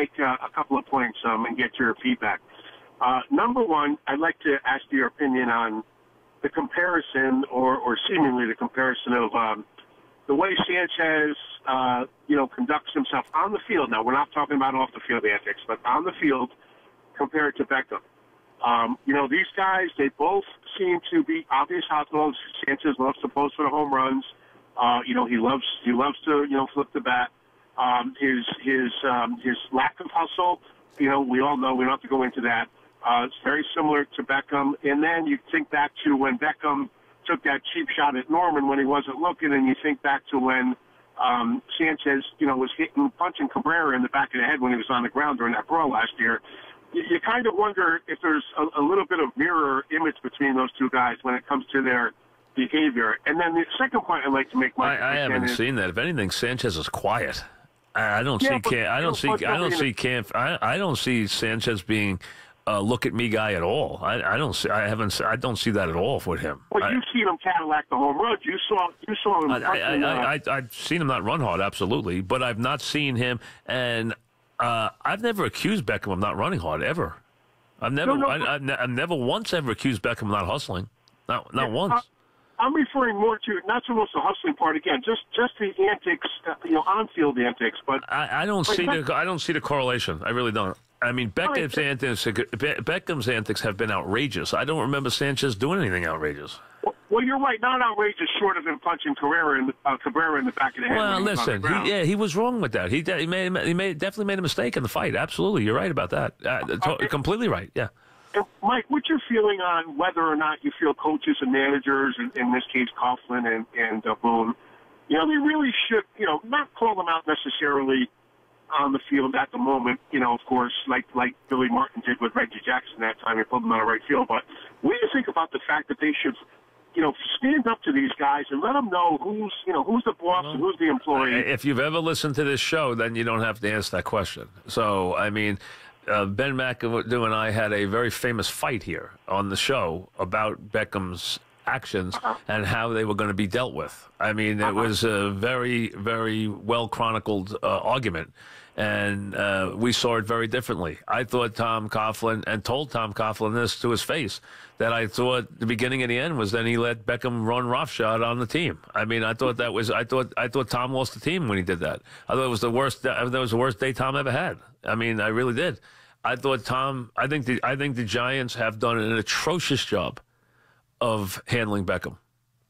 make a couple of points and get your feedback. Number one, I'd like to ask your opinion on the comparison, or seemingly the comparison of the way Sanchez, conducts himself on the field. Now, we're not talking about off the field antics, but on the field compared to Beckham. These guys, they both seem to be obvious hot dogs. Sanchez loves to post for the home runs. He loves to, flip the bat. His lack of hustle, we all know, we don't have to go into that. It's very similar to Beckham. And then you think back to when Beckham took that cheap shot at Norman when he wasn't looking, and you think back to when Sanchez, was punching Cabrera in the back of the head when he was on the ground during that brawl last year. You kind of wonder if there's a little bit of mirror image between those two guys when it comes to their behavior. And then the second point I'd like to make, Mike, I haven't seen that. If anything, Sanchez is quiet. I don't see Sanchez being look at me guy at all. I don't see that at all with him. Well, you've seen him Cadillac the home runs. You saw him. I've seen him not run hard, absolutely, but I've not seen him, and I've never accused Beckham of not running hard ever. I've never once ever accused Beckham of not hustling. Not once. I'm referring more to not so much the hustling part again, just the antics, on-field antics. But I don't see the correlation. I really don't. I mean, Beckham's antics have been outrageous. I don't remember Sanchez doing anything outrageous. Well, you're right. Not outrageous, short of him punching Cabrera in the back of the head. Well, listen, he was wrong with that. He definitely made a mistake in the fight. Absolutely, you're right about that. Completely right. Yeah. Mike, what's your feeling on whether or not you feel coaches and managers, in this case Coughlin and Boone, they really should, not call them out necessarily on the field at the moment, of course, like Billy Martin did with Reggie Jackson that time, he pulled them out of right field. But what do you think about the fact that they should, stand up to ththese guys and let them know who's the boss and who's the employee? If you've ever listened to this show, then you don't have to answer that question. So, I mean, Ben McAdoo and I had a very famous fight here on the show about Beckham's actions and how they were going to be dealt with. I mean, it was a very, very well-chronicled argument, and we saw it very differently. I thought Tom Coughlin, and told Tom Coughlin this to his face, that I thought the beginning and the end was then he let Beckham run roughshod on the team. I mean, I thought Tom lost the team when he did that. I thought it was the worst. That was the worst day Tom ever had. I mean, I really did. I thought I think the Giants have done an atrocious job of handling Beckham,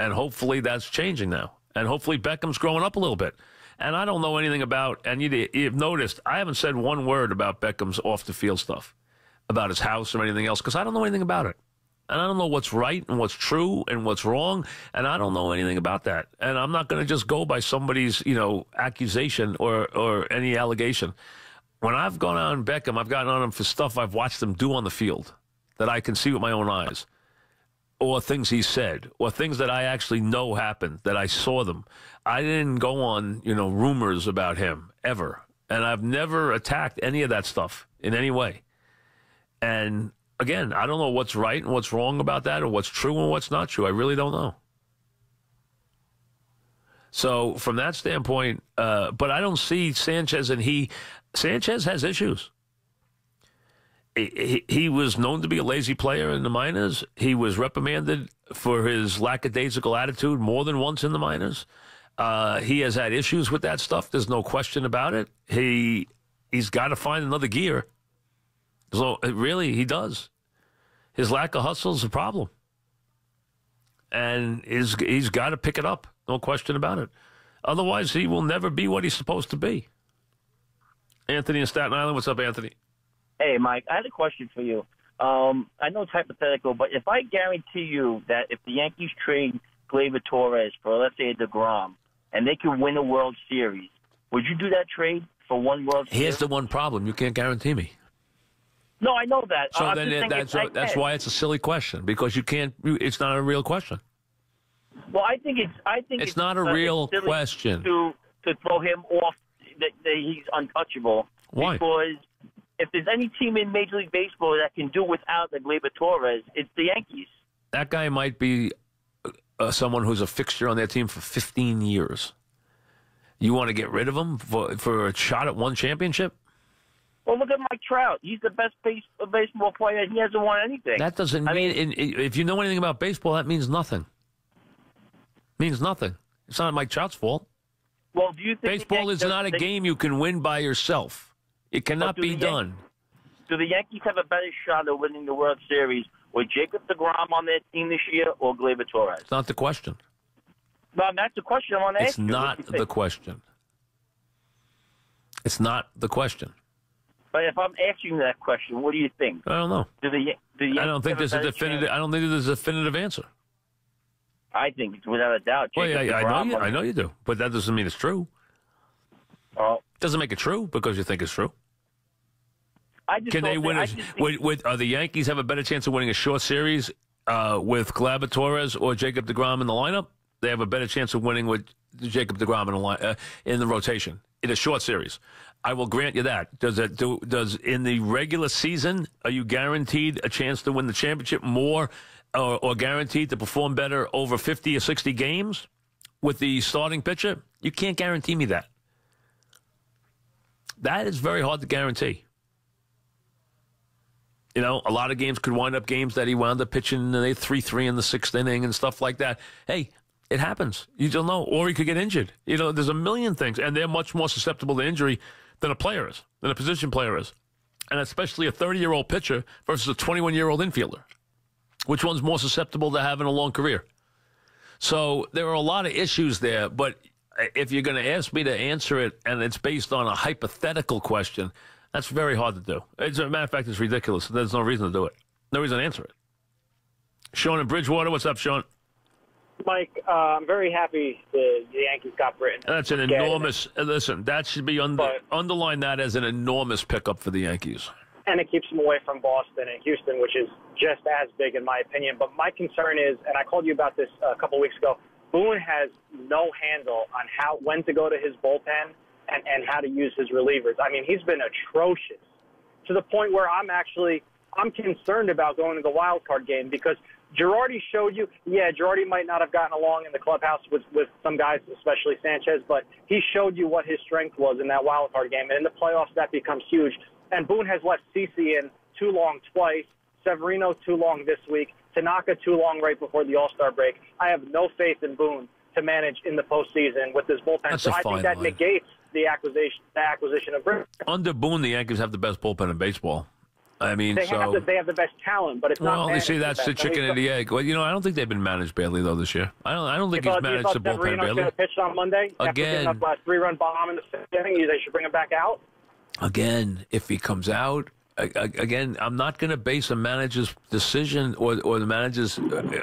and hopefully that's changing now. And hopefully Beckham's growing up a little bit. And I don't know anything about, and you've noticed, I haven't said one word about Beckham's off-the-field stuff, about his house or anything else, because I don't know anything about it. And I don't know what's right and what's true and what's wrong, and I don't know anything about that. And I'm not going to just go by somebody's, accusation or any allegation. When I've gone on Beckham, I've gotten on him for stuff I've watched him do on the field that I can see with my own eyes, or things he said, or things that I actually know happened, that I saw them. I didn't go on, rumors about him, ever. And I've never attacked any of that stuff in any way. And, again, I don't know what's right and what's wrong about that, or what's true and what's not true. I really don't know. So, from that standpoint, but I don't see Sanchez, and Sanchez has issues. He was known to be a lazy player in the minors. He was reprimanded for his lackadaisical attitude more than once in the minors. He has had issues with that stuff. There's no question about it. He's got to find another gear. So, really, he does. His lack of hustle is a problem. And he's got to pick it up. No question about it. Otherwise, he will never be what he's supposed to be. Anthony in Staten Island. What's up, Anthony? Hey, Mike, I had a question for you. I know it's hypothetical, but if I guarantee you that if the Yankees trade Gleyber Torres for, let's say, a deGrom, and they can win a World Series, would you do that trade for one World Series? Here's the one problem. You can't guarantee me. No, I know that. So then that's why it's a silly question, because you can't. It's not a real question. Well, I think it's not a real question to throw him off. That he's untouchable. Why? Because if there's any team in Major League Baseball that can do without the Gleyber Torres, it's the Yankees. That guy might be someone who's a fixture on their team for 15 years. You want to get rid of him for a shot at one championship? Well, look at Mike Trout. He's the best baseball player, and he hasn't won anything. That doesn't mean, if you know anything about baseball, that means nothing. Means nothing. It's not Mike Trout's fault. Well, do you think baseball is not a game you can win by yourself? It cannot be done. Do the Yankees have a better shot of winning the World Series with Jacob deGrom on their team this year or Gleyber Torres? It's not the question. No, that's the question I want to ask you. It's not the question. It's not the question. But if I'm asking that question, what do you think? I don't know. I don't think there's a definitive. I don't think there's a definitive answer. I think it's without a doubt. Well, yeah, I know you do, but that doesn't mean it's true. Oh, doesn't make it true because you think it's true. Can they win? Are the Yankees have a better chance of winning a short series with Gleyber Torres or Jacob deGrom in the lineup? They have a better chance of winning with Jacob deGrom in the rotation in a short series. I will grant you that. Does in the regular season, are you guaranteed a chance to win the championship more or guaranteed to perform better over 50 or 60 games with the starting pitcher? You can't guarantee me that. That is very hard to guarantee. You know, a lot of games could wind up games that he wound up pitching 3-3 in the sixth inning and stuff like that. Hey, it happens. You don't know. Or he could get injured. You know, there's a million things. And they're much more susceptible to injury than a player is, than a position player is. And especially a 30-year-old pitcher versus a 21-year-old infielder. Which one's more susceptible to having a long career? So there are a lot of issues there. But if you're going to ask me to answer it and it's based on a hypothetical question, that's very hard to do. As a matter of fact, it's ridiculous. There's no reason to do it. No reason to answer it. Sean in Bridgewater. What's up, Sean? Mike, I'm very happy the Yankees got Britton. That's an enormous – listen, that should be underline that as an enormous pickup for the Yankees. And it keeps them away from Boston and Houston, which is just as big in my opinion. But my concern is, and I called you about this a couple weeks ago, Boone has no handle on when to go to his bullpen and how to use his relievers. I mean, he's been atrocious to the point where I'm concerned about going to the wild card game because – Girardi showed you, Girardi might not have gotten along in the clubhouse with some guys, especially Sanchez, but he showed you what his strength was in that wild card game. And in the playoffs, that becomes huge. And Boone has left CeCe in too long twice, Severino too long this week, Tanaka too long right before the All-Star break. I have no faith in Boone to manage in the postseason with this bullpen. So I think that negates the acquisition of Britton. Under Boone, the Yankees have the best bullpen in baseball. I mean, they have the best talent, but it's not. Well, you see, that's the chicken and the egg. Well, you know, I don't think they've been managed badly though this year. I don't think he's managed the bullpen badly. Going to pitch on Monday again. After giving up a 3-run bomb in the fifth inning. They should bring him back out. Again, if he comes out, again, I'm not going to base a manager's decision or the manager's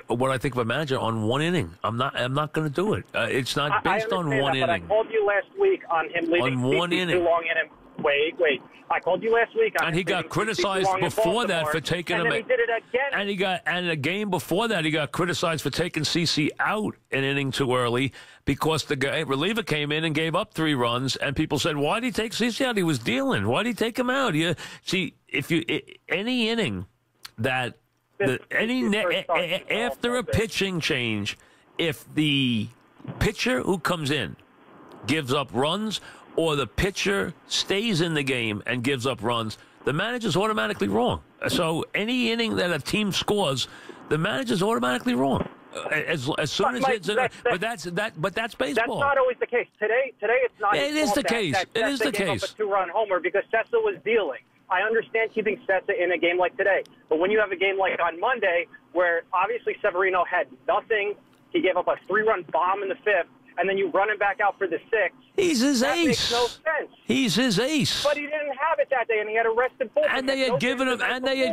what I think of a manager on one inning. I'm not going to do it. It's not based on one inning. But I called you last week on him leaving one inning too long in him. Wait. I called you last week. And he got criticized before that for taking him. And then he did it again. And a game before that, he got criticized for taking CeCe out an inning too early because the reliever came in and gave up 3 runs, and people said, "Why did he take CeCe out? He was dealing. Why did he take him out?" Any inning that after a pitching change, if the pitcher who comes in gives up runs, or the pitcher stays in the game and gives up runs, the manager's automatically wrong. So any inning that a team scores, the manager's automatically wrong. As soon as it's but that's baseball. That's not always the case. Today it's not. It is the case. It is the case. Up a 2-run homer because Sessa was dealing. I understand keeping Sessa in a game like today, but when you have a game like on Monday, where obviously Severino had nothing, he gave up a 3-run bomb in the 5th. And then you run him back out for the 6th. He's his that ace. Makes no sense. He's his ace. But he didn't have it that day, and he had a rested bullpen. And they had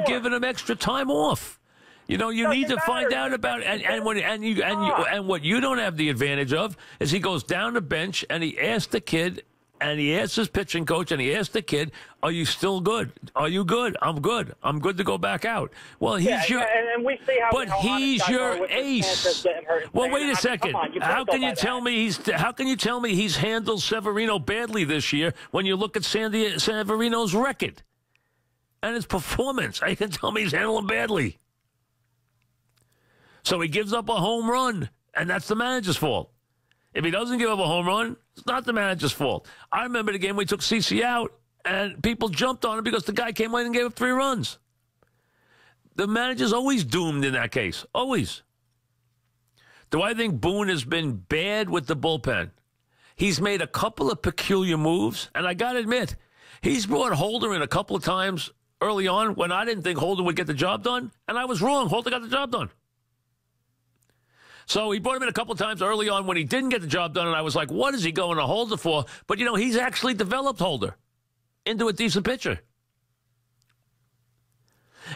given him extra time off. You know, you need to find out about and what you don't have the advantage of is he goes down the bench and he asks the kid. And he asked his pitching coach, and he asked the kid, "Are you still good? Are you good? I'm good. I'm good to go back out." Well, he's and we see how. But he's your ace. Well, wait a second. How can you tell me he's handled Severino badly this year when you look at Severino's record and his performance? How you can tell me he's handled him badly? So he gives up a home run, and that's the manager's fault. If he doesn't give up a home run, it's not the manager's fault. I remember the game we took CeCe out, and people jumped on him because the guy came in and gave up 3 runs. The manager's always doomed in that case, always. Do I think Boone has been bad with the bullpen? He's made a couple of peculiar moves, and I got to admit, he's brought Holder in a couple of times early on when I didn't think Holder would get the job done, and I was wrong. Holder got the job done. So he brought him in a couple of times early on when he didn't get the job done, and I was like, what is he going to Holder for? But, he's actually developed Holder into a decent pitcher.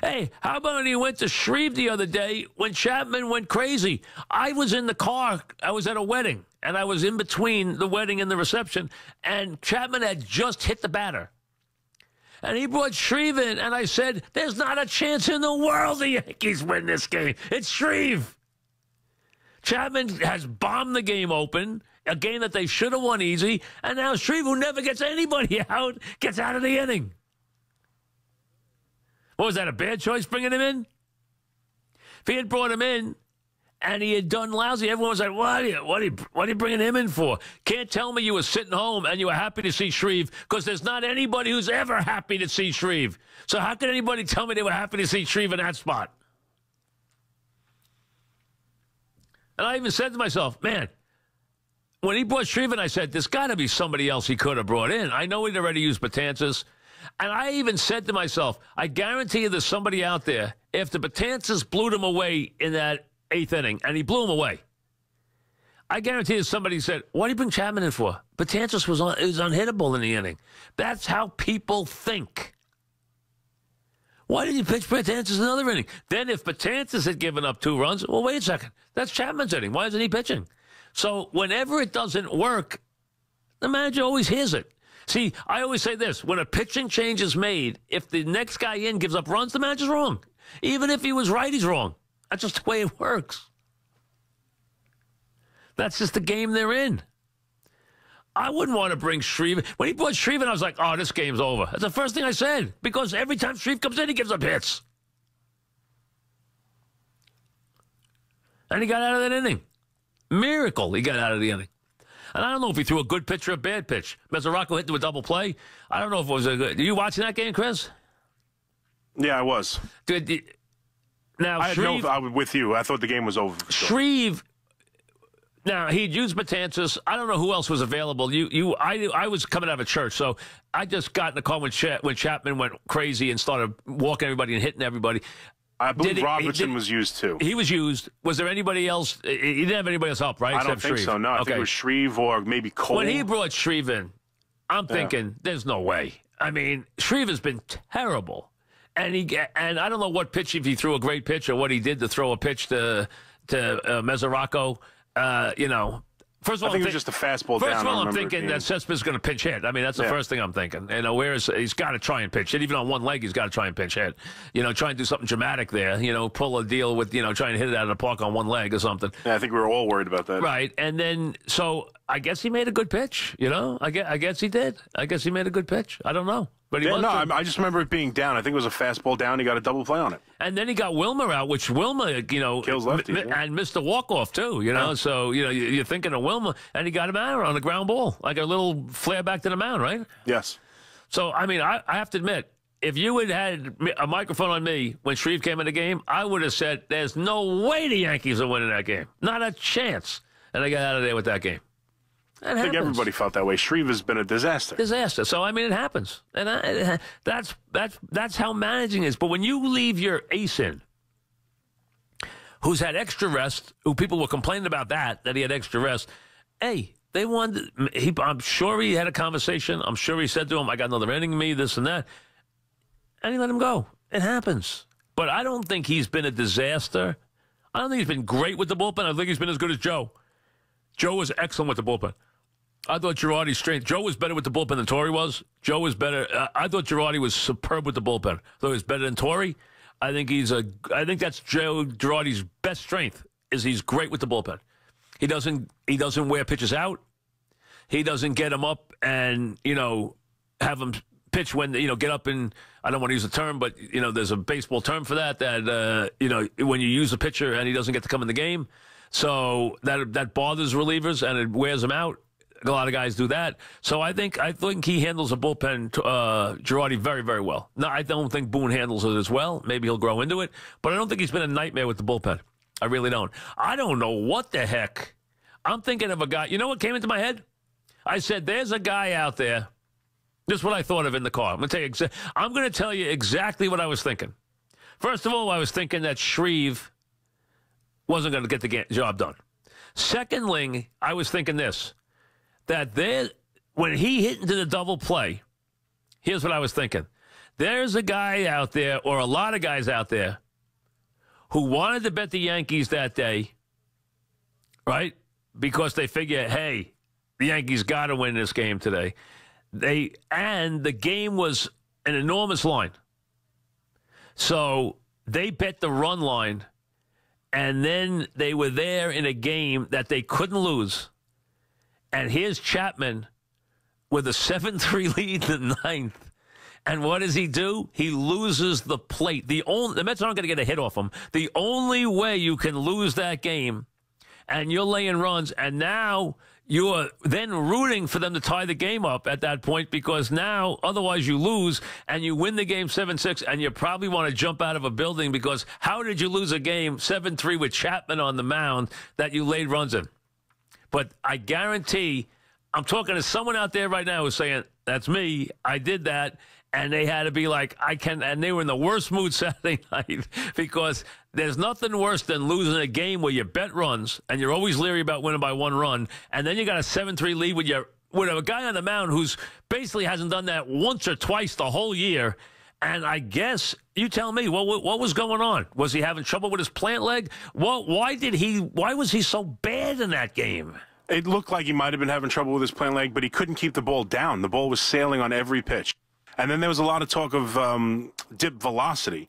Hey, how about when he went to Shreve the other day when Chapman went crazy? I was in the car. I was at a wedding, and I was in between the wedding and the reception, and Chapman had just hit the batter. And he brought Shreve in, and I said, there's not a chance in the world the Yankees win this game. It's Shreve. Chapman has bombed the game open, a game that they should have won easy, and now Shreve, who never gets anybody out, gets out of the inning. What was that, a bad choice bringing him in? If he had brought him in and he had done lousy, everyone was like, what are you bringing him in for? Can't tell me you were sitting home and you were happy to see Shreve, because there's not anybody who's ever happy to see Shreve. So how can anybody tell me they were happy to see Shreve in that spot? And I even said to myself, man, when he brought Shreve in, I said, there's got to be somebody else he could have brought in. I know he'd already used Betances. And I even said to myself, I guarantee you there's somebody out there, if the Betances blew him away in that 8th inning, and he blew him away, I guarantee you somebody said, what did you bring Chapman in for? Betances was unhittable in the inning. That's how people think. Why did you pitch Betances in another inning? Then if Betances had given up 2 runs, well, wait a second. That's Chapman's inning. Why isn't he pitching? So whenever it doesn't work, the manager always hears it. See, I always say this. When a pitching change is made, if the next guy in gives up runs, the manager's wrong. Even if he was right, he's wrong. That's just the way it works. That's just the game they're in. I wouldn't want to bring Shreve. When he brought Shreve in, I was like, oh, this game's over. That's the first thing I said. Because every time Shreve comes in, he gives up hits. And he got out of that inning. Miracle, he got out of the inning. And I don't know if he threw a good pitch or a bad pitch. Mesoraco hit to a double play. I don't know if it was a good. Are you watching that game, Chris? Yeah, I was. Now, I was with you. I thought the game was over. Shreve. Now, he'd used Betances. I don't know who else was available. I was coming out of a church, so I just got in the car when Chapman went crazy and started walking everybody and hitting everybody. I believe Robertson was used, too. He was used. Was there anybody else? He didn't have anybody else help, right? I don't think so, no. I think it was Shreve or maybe Cole. When he brought Shreve in, I'm thinking, there's no way. I mean, Shreve has been terrible. And I don't know what pitch, if he threw a great pitch or what he did to throw a pitch to Mesoraco. First of all, I think it was just a fastball down. First of all, I'm thinking that Cespedes going to pinch hit. I mean, that's the first thing I'm thinking. Whereas he's got to try and pinch hit. Even on one leg, he's got to try and pinch hit. Try and do something dramatic there. Pull a deal with, trying to hit it out of the park on one leg or something. Yeah, I think we were all worried about that. Right. And then, so I guess he made a good pitch. I guess he did. I guess he made a good pitch. I don't know. But I just remember it being down. I think it was a fastball down. He got a double play on it. And then he got Wilmer out, which Wilmer, kills lefties, and missed the walk-off, too, So, you're thinking of Wilmer, and he got him out on a ground ball, like a little flare back to the mound, right? Yes. So, I mean, I have to admit, if you had a microphone on me when Shreve came in the game, I would have said, there's no way the Yankees are winning that game. Not a chance. And they got out of there with that game. I think everybody felt that way. Shreve has been a disaster. So, I mean, it happens. And that's how managing is. But when you leave your ace in, who's had extra rest, who people were complaining about that he had extra rest, hey, they wanted, I'm sure he had a conversation. I'm sure he said to him, I got another inning in me, this and that. And he let him go. It happens. But I don't think he's been a disaster. I don't think he's been great with the bullpen. I think he's been as good as Joe. Joe was excellent with the bullpen. I thought Girardi's strength. Joe was better with the bullpen than Torrey was. Joe was better. I thought Girardi was superb with the bullpen. I thought he was better than Torrey. I think that's Joe Girardi's best strength is he's great with the bullpen. He doesn't wear pitches out. He doesn't get him up and have him pitch when get up and I don't want to use the term, but there's a baseball term for that when you use a pitcher and he doesn't get to come in the game. So that bothers relievers and it wears them out. A lot of guys do that. So I think he handles a bullpen, Girardi, very, very well. No, I don't think Boone handles it as well. Maybe he'll grow into it. But I don't think he's been a nightmare with the bullpen. I really don't. I don't know what the heck. I'm thinking of a guy. You know what came into my head? I said, there's a guy out there. This is what I thought of in the car. I'm going to tell you exactly what I was thinking. First of all, I was thinking that Shreve wasn't going to get the job done. Secondly, I was thinking this, that when he hit into the double play, here's what I was thinking. There's a guy out there, or a lot of guys out there, who wanted to bet the Yankees that day, right? Because they figure, hey, the Yankees got to win this game today. And the game was an enormous line. So they bet the run line, and then they were there in a game that they couldn't lose. And here's Chapman with a 7-3 lead in the ninth. And what does he do? He loses the plate. The Mets aren't going to get a hit off him. The only way you can lose that game, and you're laying runs, and now you're then rooting for them to tie the game up at that point, because now otherwise you lose and you win the game 7-6, and you probably want to jump out of a building, because how did you lose a game 7-3 with Chapman on the mound that you laid runs in? But I guarantee, I'm talking to someone out there right now who's saying, that's me, I did that. And they had to be like, and they were in the worst mood Saturday night, because there's nothing worse than losing a game where you bet runs and you're always leery about winning by one run. And then you got a 7-3 lead with a guy on the mound who's basically hasn't done that once or twice the whole year. And I guess, you tell me, what was going on? Was he having trouble with his plant leg? Why was he so bad in that game? It looked like he might have been having trouble with his plant leg, but he couldn't keep the ball down. The ball was sailing on every pitch. And then there was a lot of talk of dip velocity.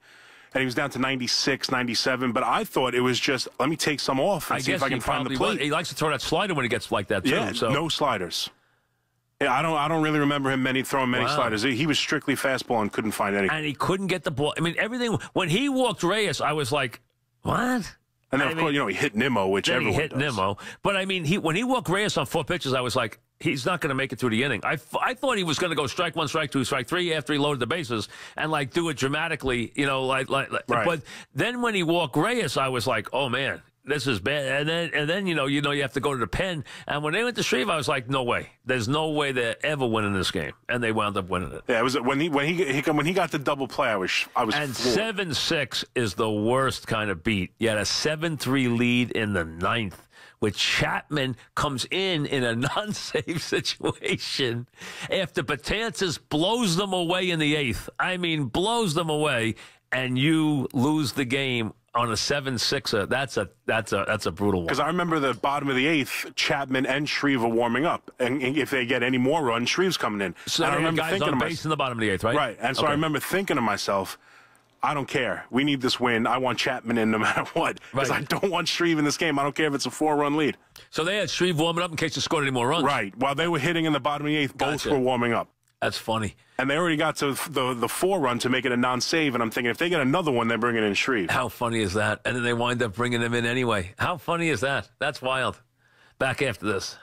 And he was down to 96, 97. But I thought it was just, let me take some off and see if I can find the plate. He likes to throw that slider when he gets like that, too. Yeah, no sliders. Yeah, I don't really remember him throwing many sliders. He was strictly fastball and couldn't find anything. And he couldn't get the ball. I mean, everything. When he walked Reyes, I was like, what? And then, of course, he hit Nimmo, which everyone does. He hit Nimmo. But, I mean, when he walked Reyes on 4 pitches, I was like, he's not going to make it through the inning. I thought he was going to go strike one, strike two, strike three after he loaded the bases and, like, do it dramatically, Right. But then when he walked Reyes, I was like, oh, man, this is bad. And then you have to go to the pen. And when they went to Shreve, I was like, no way. There's no way they're ever winning this game. And they wound up winning it. Yeah, it was when he got the double play, I was And floored. 7-6 is the worst kind of beat. You had a 7-3 lead in the ninth, with Chapman comes in a non-save situation after Betances blows them away in the eighth. I mean, blows them away, and you lose the game on a 7-6er. That's a brutal one. Because I remember the bottom of the eighth, Chapman and Shreve are warming up, and if they get any more runs, Shreve's coming in. So I remember guys on base in the bottom of the eighth, right? Right, and so I remember thinking to myself, I don't care. We need this win. I want Chapman in no matter what. Because I don't want Shreve in this game. I don't care if it's a 4-run lead. So they had Shreve warming up in case they scored any more runs. Right. While they were hitting in the bottom of the eighth, both were warming up. That's funny. And they already got to the 4-run to make it a non-save, and I'm thinking if they get another one, they're bringing in Shreve. How funny is that? And then they wind up bringing him in anyway. How funny is that? That's wild. Back after this.